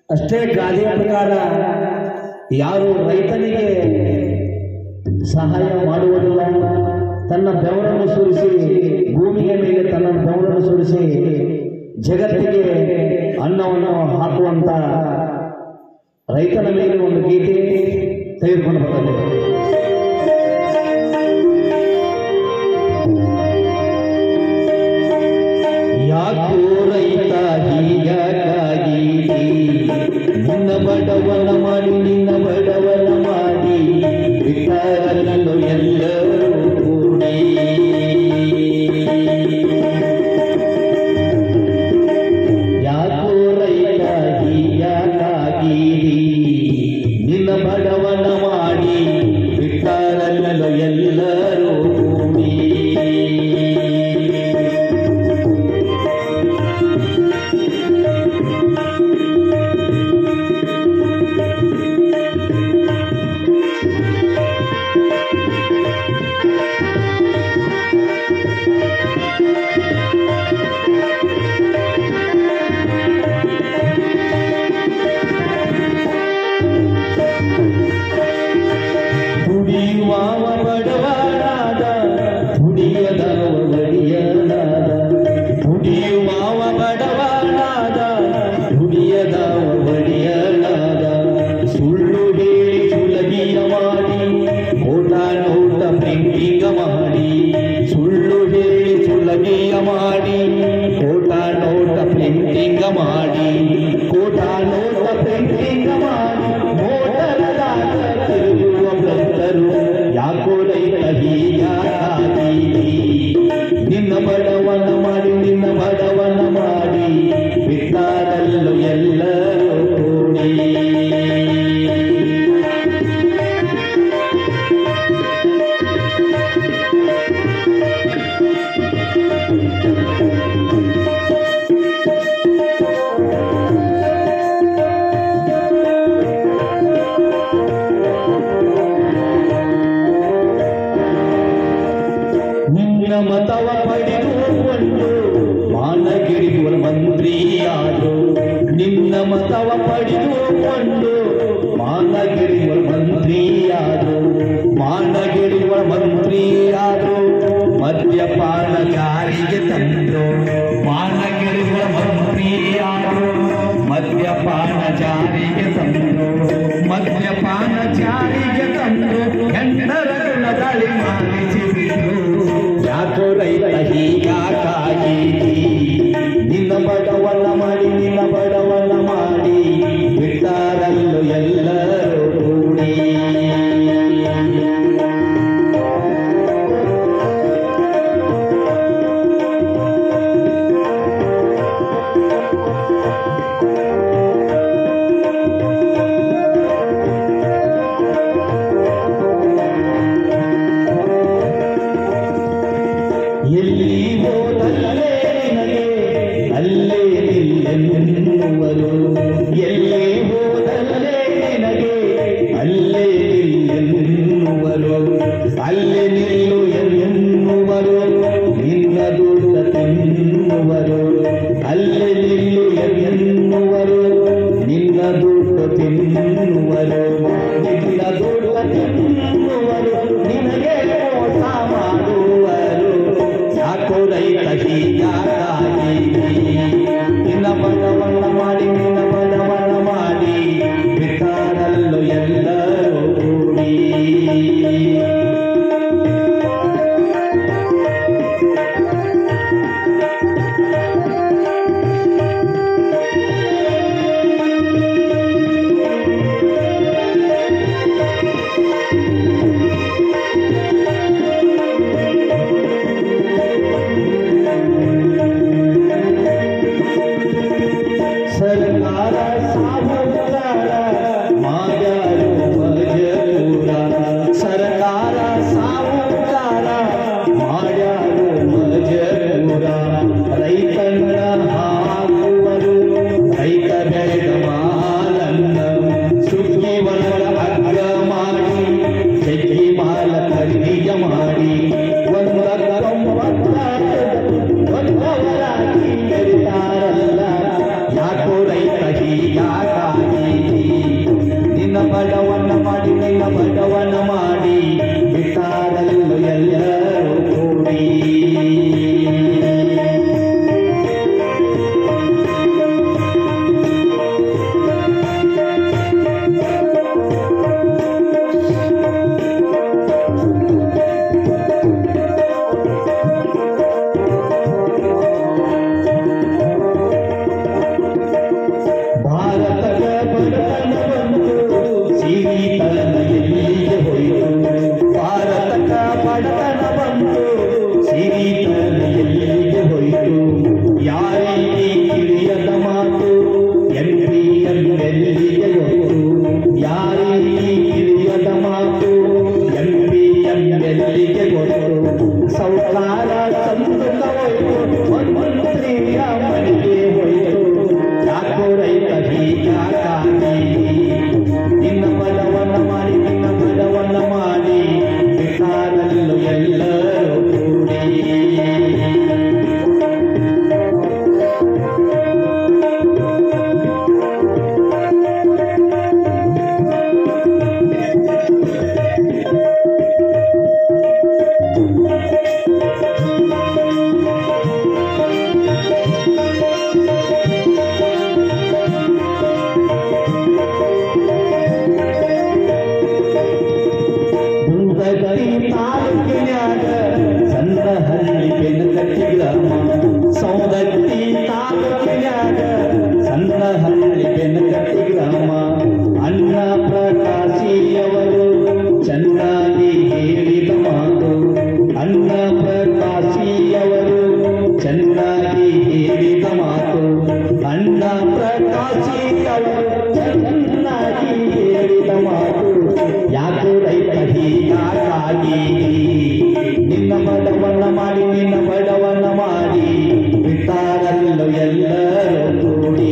ಅಷ್ಟೇ ಗಾದೆಯ ಪ್ರಕಾರ ಯಾರು ರೈತನಿಗೆ ಸಹಾಯ ಮಾಡುವುದಿಲ್ಲ, ತನ್ನ ಬೆವರನ್ನು ಸುರಿಸಿ ಭೂಮಿಯ ಮೇಲೆ ತನ್ನ ಬೆವರನ್ನು ಸುರಿಸಿ ಜಗತ್ತಿಗೆ ಅನ್ನವನ್ನು ಹಾಕುವಂತ ರೈತನ ಮೇಲೆ ಒಂದು ಗೀತೆ ತೆಗೆದುಕೊಂಡು ಬರ್ತದೆ. ಯಾಕೋ ರೈತ ಹೀಗಾಗಿ ನಿನ್ನ ಬಡವನ ಮಾಡಿ ನಿನ್ನ ಬಡವನ ಮಾಡಿ ಬಿಟ್ಟರಲ್ಲೂ ಎಲ್ಲರೂ ಕೂಡಿ. ಯಾಕೋ ರೈತ ಹೀಗಾಗಿ ನಿನ್ನ ಬಡವನ ಮಾಡಿ ಬಿಟ್ಟರಲ್ಲೂ ಎಲ್ಲರೂ ಕೂಡಿ. ದುಡಿಯುವವ ಬಡವನಾದ ದುಡಿಯದವ ಬಡಿಯನಾದ, ದುಡಿಯುವವ ಬಡವನಾದ ದುಡಿಯದವ ಬಡಿಯನಾದ. ಸುಳ್ಳು ಹೇಳಿ ಸುಲಗಿಯ ಮಾಡಿ ಓಟ ನೋಟ ಪ್ರಿಂಟಿಂಗ ಮಾಡಿ, ಸುಳ್ಳು ಹೇಳಿ ಸುಲಗಿಯ ಮಾಡಿ ಓಟ ನೋಟ ಪ್ರಿಂಟಿಂಗ ಮಾಡಿ, ಕೋಟ ನೋಟ ಪ್ರಿಂಟಿಂಗ ಮಾಡಿ ಮೋಟರದಾಗ ತಿರುಗುವ ಭ್ರಷ್ಟರು. ಯಾಕೋ ರೈತ ಹೀಗಾಗಿ ನಿನ್ನ ಬಡವನ ಮಾಡಿ ನಿನ್ನ ಬಡವನ ಮಾಡಿ ಬಿಟ್ಟಾರಲ್ಲೂ ಎಲ್ಲರೂ ಕೂಡಿ. ನಿನ್ನ ಮತವ ಪಡೆದುಕೊಂಡು ಮಾನಗಿರಿಗಳ ಮಂತ್ರಿಯಾದರು, ನಿನ್ನ ಮತವ ಪಡೆದುಕೊಂಡು ಮಾನಗಿರಿಗಳ ಮಂತ್ರಿಯಾದರು, ಮಾನಗಿರಿಗಳ ಮಂತ್ರಿಯಾದರು. ಮದ್ಯಪಾನ ಜಾರಿಗೆ ತಂದರು, ಮಾನಗಿರಿಗಳ ಮಂತ್ರಿಯಾದರು. ಮದ್ಯಪಾನ ಜಾರಿಗೆ ತಂದರು, ಮದ್ಯಪಾನ ಜಾರಿಗೆ ತಂದು ಹೆಣ್ಣರ ಗುಣದಾಳಿ ಮಾಡಿಸಿಬಿಟ್ರು. ಯಾಕೋ ರೈತ ಹೀಗಾಗಿ ನಿನ್ನ ಬಡವನ ಮಾಡಿ ನಿನ್ನ ಬಡವನ ಮಾಡಿ ಬಿಟ್ಟಾರಲ್ಲೂ ಎಲ್ಲರೂ ಕೂಡಿ. ಎಲ್ಲಿ ಹೋದಲ್ಲೇ ನಿನಗೆ ಅಲ್ಲೇ ನಿಲ್ಲೆನ್ನುವರು, ಎಲ್ಲಿ ಹೋದಲ್ಲೇ ನಿನಗೆ ಅಲ್ಲೇ ನಿಲ್ಲೆನ್ನುವರು, ಅಲ್ಲೇ ನಿಲ್ಲು ಎನ್ನುವರು, ನಿನ್ನ ದುಡ್ಡ ತಿನ್ನುವರು. ಅಲ್ಲೇ ನಿಲ್ಲು ಎನ್ನುವರು, ನಿನ್ನ ದುಡ್ಡ ತಿನ್ನುವರು, ನಿನ್ನ ದುಡ್ಡ ತಿನ್ನುವರು, ನಿನಗೆ ಮೋಸ ಮಾಡುವರು. ಯಾಕೋ ರೈತ ಹೀಗಾಗಿ ನಿನ್ನ ಬಡವನ ಮಾಡಿ ನಿನ್ನ ಬಡವನ ಮಾಡಿ ಬಿಟ್ಟಾರಲ್ಲೂ ಎಲ್ಲರೂ ಕೂಡಿ. ಸರ್ಕಾರ ಸಾಹುಕಾರ ಮಾಡ್ಯಾರು ಮಜೂರ, ಸರ್ಕಾರ ಸಾಹುಕಾರ ಮಾಡ್ಯಾರು ಮಜೂರ. ರೈತನ ಹಾಕುವರು ರೈತ ಬೆಳೆದ ಮಾಲನ್ನ ಸುಗ್ಗಿ ಒಳಗ ಹಗ್ಗ ಮಾಡಿ ಜಗ್ಗಿ ಮಾಲ ಖರೀದಿಯ ಮಾಡಿ ಒಂದವರಾಗಿ ಬೆಳಿತಾರಲ್ಲ. ಯಾಕೋ ರೈತ ಯಾಕಾಗಿ ನಿನ್ನ ಬಡವನ ಮಾಡಿ ನಿನ್ನ ಬಡವನ ಮಾಡಿ ಬಿಟ್ಟಾರಲ್ಲೋ ಎಲ್ಲರೂ ಕೂಡಿ ಸೌಕಾರ ಸಂತುಕ ಹೋಯ್ತು ಮಂತ್ರಿಯ ಮನೆಗೆ ಹೋಯ್ತು ಯಾಕೋ ರೈತ ಹೀಗಾಗಿ ನಿನ್ನ ಬಡವನ್ನ ಮಾಡಿ ನಿನ್ನ ಬಡವನ್ನ ಮಾಡಿ ಬಿಟ್ಟಾರಲ್ಲೋ ಎಲ್ಲರೂ ಕೂಡಿ ತಾಲೂಕಿನ್ಯಾಗ ಸಣ್ಣಹಳ್ಳಿ ಬೆನಕಟ್ಟಿ ಗ್ರಾಮ ಸೌದತ್ತಿ ತಾಲೂಕಿನ್ಯಾಗ ಸಣ್ಣಹಳ್ಳಿ ಬೆನಕಟ್ಟಿ ಗ್ರಾಮ ಅಣ್ಣ ಪ್ರಕಾಶಿಯವರು ಚೆನ್ನಾಗಿ ಹೇಳಿದ ಮಾತು ಅಣ್ಣ ಪ್ರಕಾಶಿಯವರು ಚೆನ್ನಾಗಿ ಹೇಳಿದ ಮಾತು ಅಣ್ಣ ಪ್ರಕಾಶಿಯವರು ಚೆನ್ನಾಗಿ ಹೇಳಿದ ಮಾತು ಯಾಕೋ ರೈತ ಹೀಗಾಗಿ ನಿನ್ನ ಬಡವನ್ನ ಮಾಡಿ ನಿನ್ನ ಬಡವನ್ನ ಮಾಡಿ ಬಿಟ್ಟಾರಲ್ಲೋ ಎಲ್ಲರೂ ಕೂಡಿ